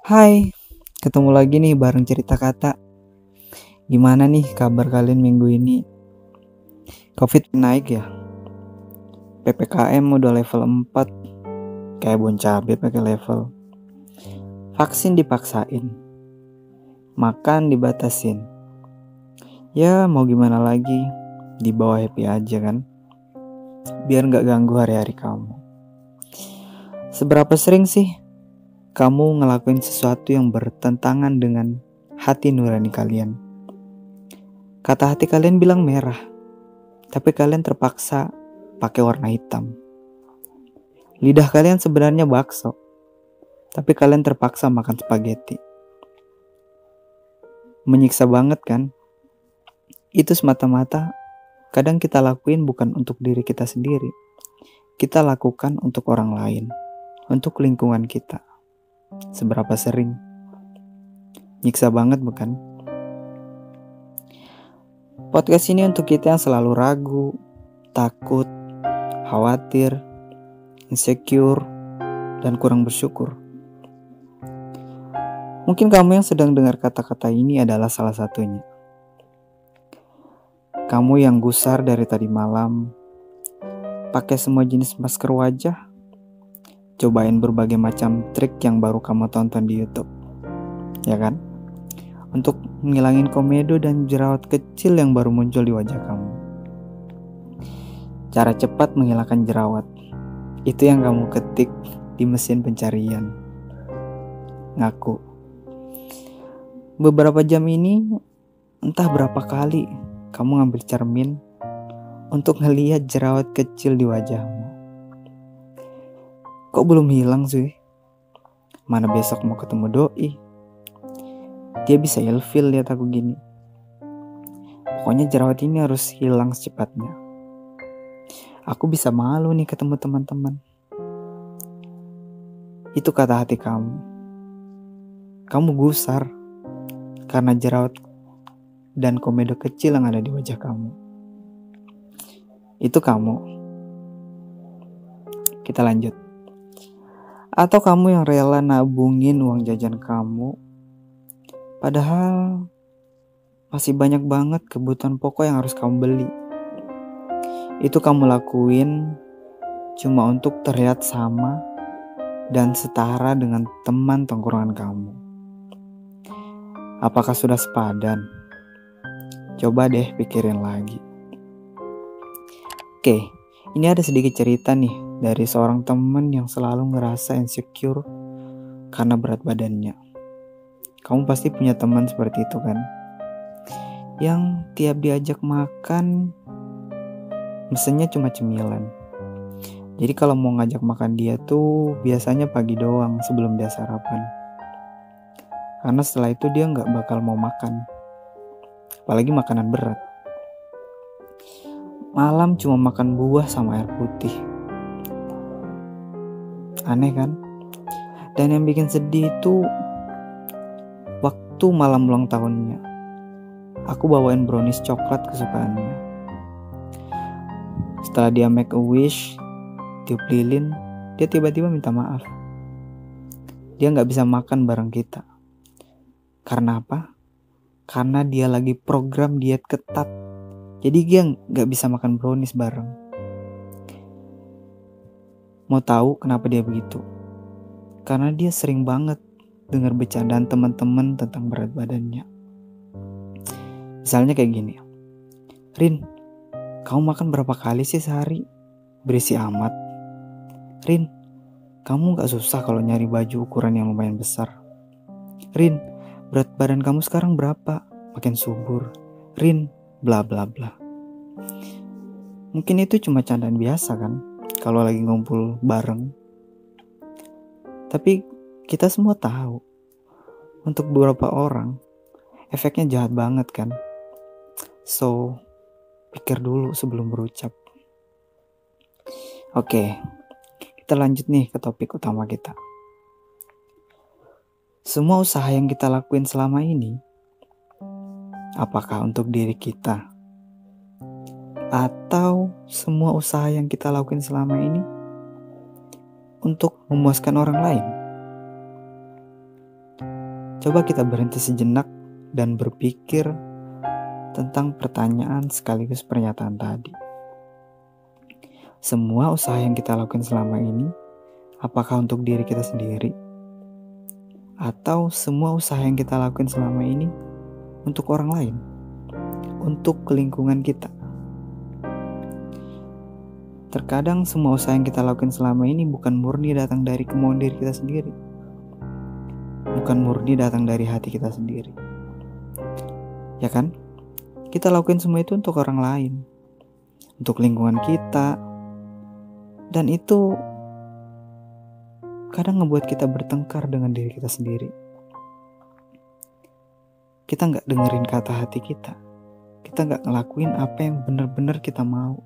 Hai, ketemu lagi nih bareng cerita kata. Gimana nih kabar kalian minggu ini? Covid naik ya? PPKM udah level 4, kayak bon cabe pakai level. Vaksin dipaksain, makan dibatasin. Ya mau gimana lagi, di bawah happy aja kan? Biar gak ganggu hari-hari kamu. Seberapa sering sih kamu ngelakuin sesuatu yang bertentangan dengan hati nurani kalian? Kata hati kalian bilang merah, tapi kalian terpaksa pakai warna hitam. Lidah kalian sebenarnya bakso, tapi kalian terpaksa makan spaghetti. Menyiksa banget kan? Itu semata-mata kadang kita lakuin bukan untuk diri kita sendiri. Kita lakukan untuk orang lain, untuk lingkungan kita. Seberapa sering? Nyiksa banget bukan? Podcast ini untuk kita yang selalu ragu, takut, khawatir, insecure, dan kurang bersyukur. Mungkin kamu yang sedang dengar kata-kata ini adalah salah satunya. Kamu yang gusar dari tadi malam, pakai semua jenis masker wajah, cobain berbagai macam trik yang baru kamu tonton di YouTube, ya kan? Untuk ngilangin komedo dan jerawat kecil yang baru muncul di wajah kamu. Cara cepat menghilangkan jerawat, itu yang kamu ketik di mesin pencarian. Ngaku. Beberapa jam ini, entah berapa kali kamu ngambil cermin untuk ngelihat jerawat kecil di wajahmu. Kok belum hilang sih? Mana besok mau ketemu doi? Dia bisa ilfil lihat aku gini. Pokoknya jerawat ini harus hilang secepatnya. Aku bisa malu nih ketemu teman-teman. Itu kata hati kamu. Kamu gusar karena jerawat dan komedo kecil yang ada di wajah kamu. Itu kamu. Kita lanjut. Atau kamu yang rela nabungin uang jajan kamu, padahal masih banyak banget kebutuhan pokok yang harus kamu beli. Itu kamu lakuin cuma untuk terlihat sama dan setara dengan teman tongkrongan kamu. Apakah sudah sepadan? Coba deh pikirin lagi. Oke, ini ada sedikit cerita nih dari seorang teman yang selalu ngerasa insecure karena berat badannya. Kamu pasti punya teman seperti itu kan? Yang tiap diajak makan, mesennya cuma cemilan. Jadi kalau mau ngajak makan dia tuh biasanya pagi doang sebelum dia sarapan. Karena setelah itu dia gak bakal mau makan. Apalagi makanan berat. Malam cuma makan buah sama air putih. Aneh kan? Dan yang bikin sedih itu waktu malam ulang tahunnya. Aku bawain brownies coklat kesukaannya. Setelah dia make a wish, tiup lilin, dia tiba-tiba minta maaf. Dia gak bisa makan bareng kita. Karena apa? Karena dia lagi program diet ketat. Jadi dia gak bisa makan brownies bareng. Mau tahu kenapa dia begitu? Karena dia sering banget dengar bercandaan teman-teman tentang berat badannya. Misalnya kayak gini. Rin, kamu makan berapa kali sih sehari? Berisi amat. Rin, kamu gak susah kalau nyari baju ukuran yang lumayan besar. Rin, berat badan kamu sekarang berapa? Makin subur. Rin, bla bla bla. Mungkin itu cuma candaan biasa kan, kalau lagi ngumpul bareng. Tapi kita semua tahu, untuk beberapa orang, efeknya jahat banget kan. So, pikir dulu sebelum berucap. Oke, kita lanjut nih ke topik utama kita. Semua usaha yang kita lakuin selama ini, apakah untuk diri kita? Atau semua usaha yang kita lakuin selama ini untuk memuaskan orang lain? Coba kita berhenti sejenak dan berpikir tentang pertanyaan sekaligus pernyataan tadi. Semua usaha yang kita lakukan selama ini, apakah untuk diri kita sendiri? Atau semua usaha yang kita lakukan selama ini untuk orang lain? Untuk lingkungan kita? Terkadang semua usaha yang kita lakukan selama ini bukan murni datang dari kemauan diri kita sendiri. Bukan murni datang dari hati kita sendiri. Ya kan? Kita lakukan semua itu untuk orang lain. Untuk lingkungan kita. Dan itu kadang ngebuat kita bertengkar dengan diri kita sendiri. Kita gak dengerin kata hati kita. Kita gak ngelakuin apa yang benar-benar kita mau.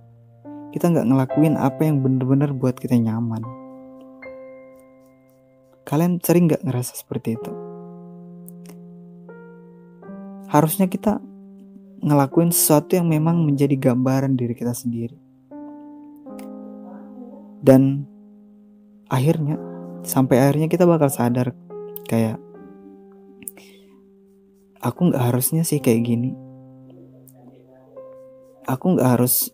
Kita gak ngelakuin apa yang benar-benar buat kita nyaman. Kalian sering gak ngerasa seperti itu? Harusnya kita ngelakuin sesuatu yang memang menjadi gambaran diri kita sendiri. Dan sampai akhirnya kita bakal sadar kayak, aku gak harusnya sih kayak gini. Aku gak harus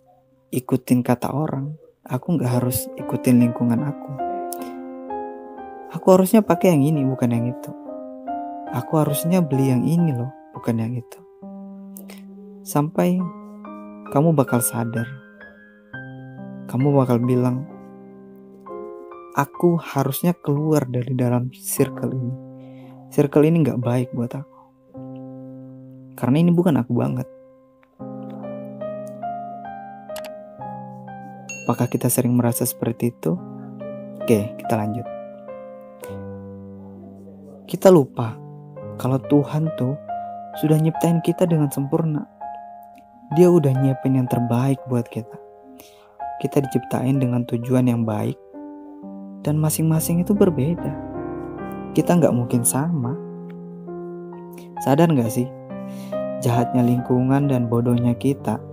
ikutin kata orang. Aku gak harus ikutin lingkungan aku. Aku harusnya pakai yang ini, bukan yang itu. Aku harusnya beli yang ini loh, bukan yang itu. Sampai kamu bakal sadar. Kamu bakal bilang, aku harusnya keluar dari dalam circle ini. Circle ini gak baik buat aku. Karena ini bukan aku banget. Apakah kita sering merasa seperti itu? Oke, kita lanjut. Kita lupa kalau Tuhan tuh sudah nyiptain kita dengan sempurna. Dia udah nyiapin yang terbaik buat kita. Kita diciptain dengan tujuan yang baik. Dan masing-masing itu berbeda. Kita gak mungkin sama. Sadar gak sih? Jahatnya lingkungan dan bodohnya kita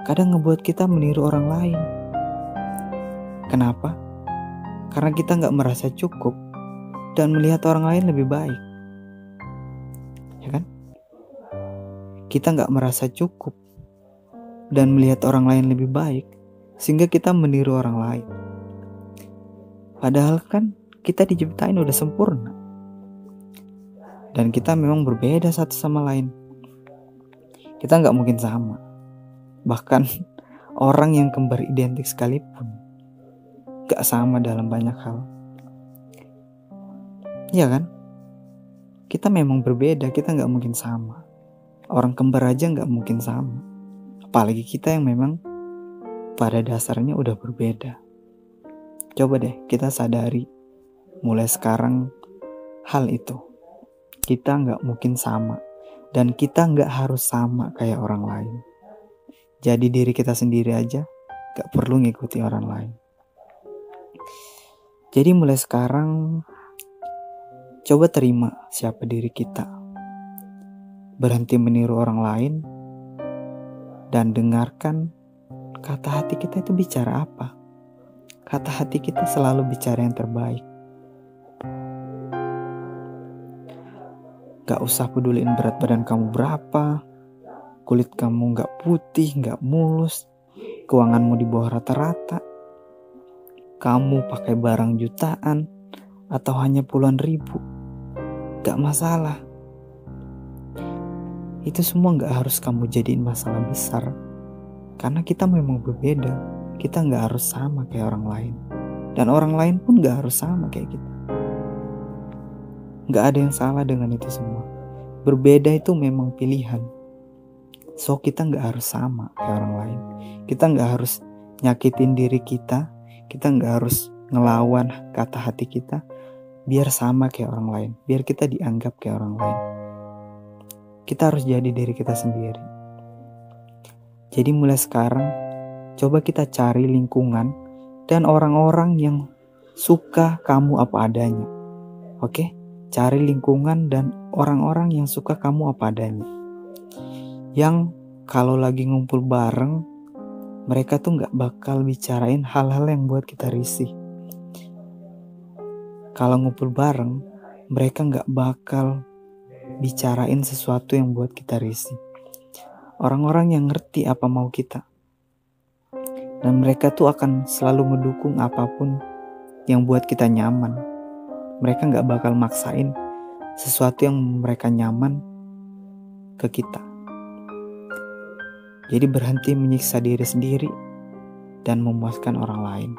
kadang ngebuat kita meniru orang lain. Kenapa? Karena kita gak merasa cukup dan melihat orang lain lebih baik. Ya kan? Kita gak merasa cukup dan melihat orang lain lebih baik, sehingga kita meniru orang lain. Padahal kan kita diciptain udah sempurna. Dan kita memang berbeda satu sama lain. Kita gak mungkin sama. Bahkan orang yang kembar identik sekalipun gak sama dalam banyak hal. Iya kan? Kita memang berbeda, kita gak mungkin sama. Orang kembar aja gak mungkin sama. Apalagi kita yang memang pada dasarnya udah berbeda. Coba deh kita sadari mulai sekarang hal itu. Kita gak mungkin sama. Dan kita gak harus sama kayak orang lain. Jadi diri kita sendiri aja, gak perlu ngikuti orang lain. Jadi mulai sekarang, coba terima siapa diri kita. Berhenti meniru orang lain, dan dengarkan kata hati kita itu bicara apa. Kata hati kita selalu bicara yang terbaik. Gak usah peduliin berat badan kamu berapa, kulit kamu gak putih, gak mulus, keuanganmu di bawah rata-rata, kamu pakai barang jutaan atau hanya puluhan ribu, gak masalah. Itu semua gak harus kamu jadiin masalah besar. Karena kita memang berbeda. Kita gak harus sama kayak orang lain. Dan orang lain pun gak harus sama kayak kita. Gak ada yang salah dengan itu semua. Berbeda itu memang pilihan. So kita gak harus sama kayak orang lain. Kita gak harus nyakitin diri kita. Kita gak harus ngelawan kata hati kita biar sama kayak orang lain. Biar kita dianggap kayak orang lain. Kita harus jadi diri kita sendiri. Jadi mulai sekarang, coba kita cari lingkungan dan orang-orang yang suka kamu apa adanya. Oke? Cari lingkungan dan orang-orang yang suka kamu apa adanya. Yang kalau lagi ngumpul bareng, mereka tuh gak bakal bicarain hal-hal yang buat kita risih. Kalau ngumpul bareng, mereka gak bakal bicarain sesuatu yang buat kita risih. Orang-orang yang ngerti apa mau kita. Dan mereka tuh akan selalu mendukung apapun yang buat kita nyaman. Mereka gak bakal maksain sesuatu yang mereka nyaman ke kita. Jadi berhenti menyiksa diri sendiri dan memuaskan orang lain.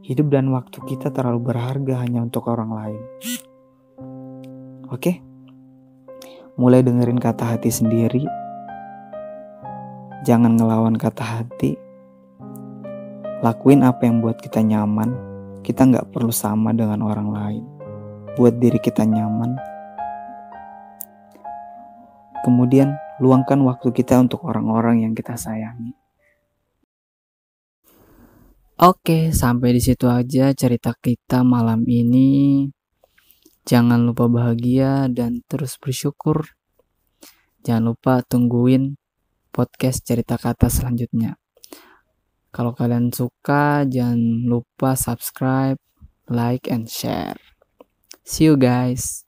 Hidup dan waktu kita terlalu berharga hanya untuk orang lain. Oke? Mulai dengerin kata hati sendiri. Jangan ngelawan kata hati. Lakuin apa yang buat kita nyaman. Kita gak perlu sama dengan orang lain. Buat diri kita nyaman. Kemudian luangkan waktu kita untuk orang-orang yang kita sayangi. Oke, sampai di situ aja cerita kita malam ini. Jangan lupa bahagia dan terus bersyukur. Jangan lupa tungguin podcast cerita kata selanjutnya. Kalau kalian suka, jangan lupa subscribe, like, and share. See you guys.